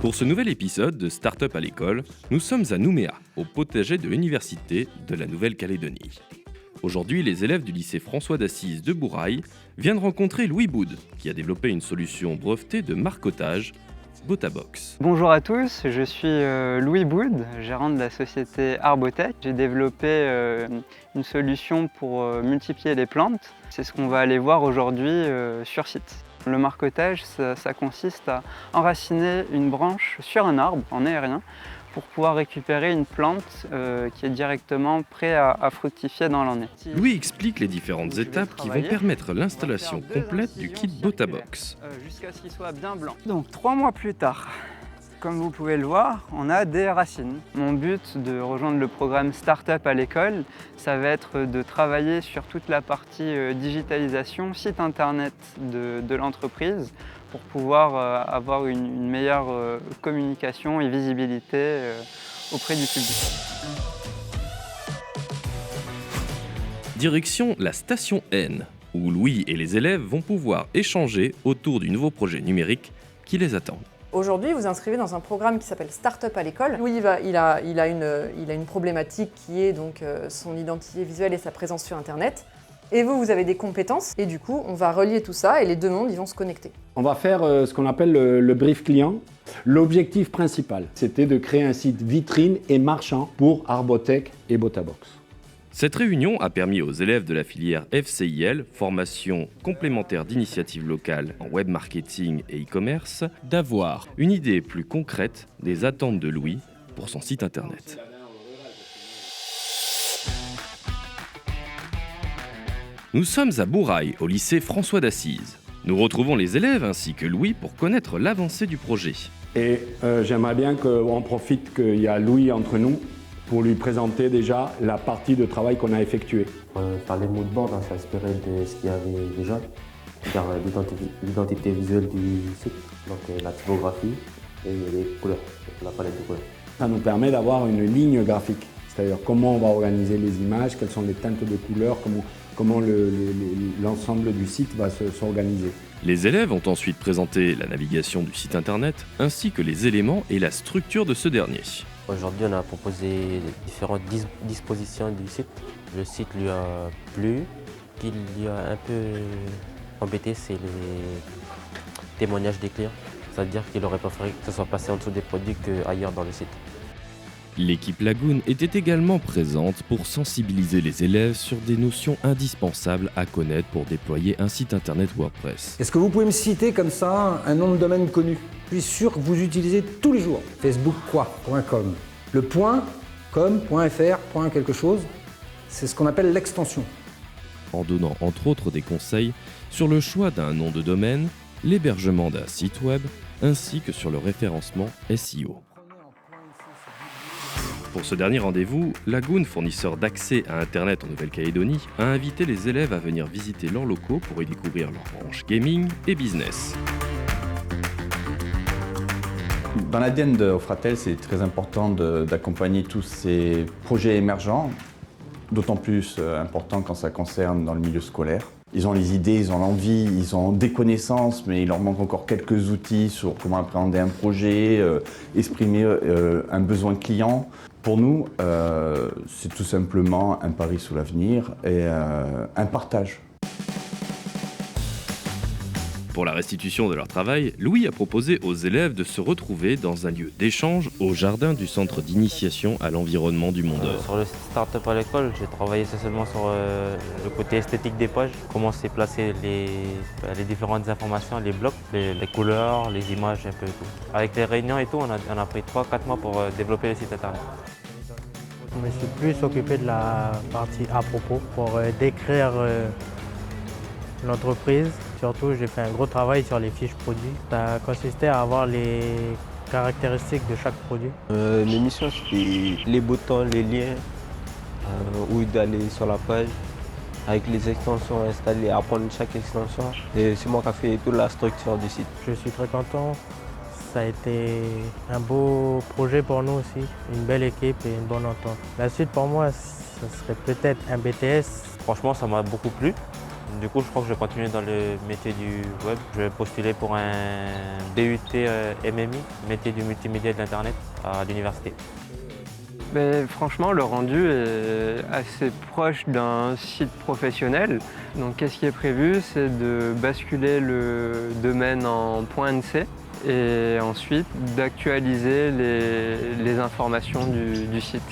Pour ce nouvel épisode de Start-up à l'école, nous sommes à Nouméa, au potager de l'Université de la Nouvelle-Calédonie. Aujourd'hui, les élèves du lycée François d'Assise de Bourail viennent rencontrer Louis Boud, qui a développé une solution brevetée de marcotage, Botabox. Bonjour à tous, je suis Louis Boud, gérant de la société Arbotech. J'ai développé une solution pour multiplier les plantes. C'est ce qu'on va aller voir aujourd'hui sur site. Le marcotage, ça consiste à enraciner une branche sur un arbre en aérien pour pouvoir récupérer une plante qui est directement prête à fructifier dans l'année. Louis explique les différentes étapes qui vont permettre l'installation complète du kit Botabox. Jusqu'à ce qu'il soit bien blanc. Donc 3 mois plus tard, comme vous pouvez le voir, on a des racines. Mon but de rejoindre le programme Startup à l'école, ça va être de travailler sur toute la partie digitalisation, site internet de l'entreprise, pour pouvoir avoir une meilleure communication et visibilité auprès du public. Direction la station N, où Louis et les élèves vont pouvoir échanger autour du nouveau projet numérique qui les attend. Aujourd'hui, vous inscrivez dans un programme qui s'appelle Startup à l'école. Louis, il a une problématique qui est donc son identité visuelle et sa présence sur Internet. Et vous avez des compétences et du coup, on va relier tout ça et les deux mondes, ils vont se connecter. On va faire ce qu'on appelle le brief client. L'objectif principal, c'était de créer un site vitrine et marchand pour Arbotech et Botabox. Cette réunion a permis aux élèves de la filière FCIL, formation complémentaire d'initiatives locales en web marketing et e-commerce, d'avoir une idée plus concrète des attentes de Louis pour son site internet. Nous sommes à Bourail, au lycée François d'Assise. Nous retrouvons les élèves ainsi que Louis pour connaître l'avancée du projet. Et j'aimerais bien qu'on profite qu'il y a Louis entre nous pour lui présenter déjà la partie de travail qu'on a effectuée. Par les mood boards, on s'est inspiré de ce qu'il y avait déjà, c'est-à-dire l'identité visuelle du site, donc la typographie et les couleurs, la palette de couleurs. Ça nous permet d'avoir une ligne graphique, c'est-à-dire comment on va organiser les images, quelles sont les teintes de couleurs, comment l'ensemble du site va s'organiser. Les élèves ont ensuite présenté la navigation du site internet ainsi que les éléments et la structure de ce dernier. Aujourd'hui, on a proposé différentes dispositions du site. Le site lui a plu. Ce qui lui a un peu embêté, c'est les témoignages des clients. C'est-à-dire qu'il aurait préféré que ce soit passé en dessous des produits qu'ailleurs dans le site. L'équipe Lagoon était également présente pour sensibiliser les élèves sur des notions indispensables à connaître pour déployer un site internet WordPress. Est-ce que vous pouvez me citer comme ça un nom de domaine connu ? Je suis sûr que vous utilisez tous les jours. Facebook quoi.com. Le .com.fr. quelque chose, c'est ce qu'on appelle l'extension. En donnant entre autres des conseils sur le choix d'un nom de domaine, l'hébergement d'un site web, ainsi que sur le référencement SEO. Pour ce dernier rendez-vous, Lagoon, fournisseur d'accès à Internet en Nouvelle-Calédonie, a invité les élèves à venir visiter leurs locaux pour y découvrir leur branche gaming et business. Dans l'ADN de Offratel, c'est très important d'accompagner tous ces projets émergents, d'autant plus important quand ça concerne dans le milieu scolaire. Ils ont les idées, ils ont l'envie, ils ont des connaissances, mais il leur manque encore quelques outils sur comment appréhender un projet, exprimer un besoin client. Pour nous, c'est tout simplement un pari sur l'avenir et un partage. Pour la restitution de leur travail, Louis a proposé aux élèves de se retrouver dans un lieu d'échange au jardin du centre d'initiation à l'environnement du Mont d'Or. Sur le Startup à l'école, j'ai travaillé essentiellement sur le côté esthétique des pages, comment c'est placé les différentes informations, les blocs, les couleurs, les images, un peu tout. Avec les réunions et tout, on a pris 3-4 mois pour développer le site internet. Je me suis plus occupé de la partie à propos pour décrire l'entreprise. Surtout, j'ai fait un gros travail sur les fiches produits. Ça consistait à avoir les caractéristiques de chaque produit. Les missions, c'était les boutons, les liens, où d'aller sur la page, avec les extensions installées, apprendre chaque extension. Et c'est moi qui ai fait toute la structure du site. Je suis très content. Ça a été un beau projet pour nous aussi, une belle équipe et une bonne entente. La suite pour moi, ce serait peut-être un BTS Franchement, ça m'a beaucoup plu. Du coup, je crois que je vais continuer dans le métier du web. Je vais postuler pour un DUT MMI, métier du multimédia et de l'Internet, à l'université. Mais franchement, le rendu est assez proche d'un site professionnel. Donc, qu'est-ce qui est prévu? C'est de basculer le domaine en .nc et ensuite d'actualiser les informations du site.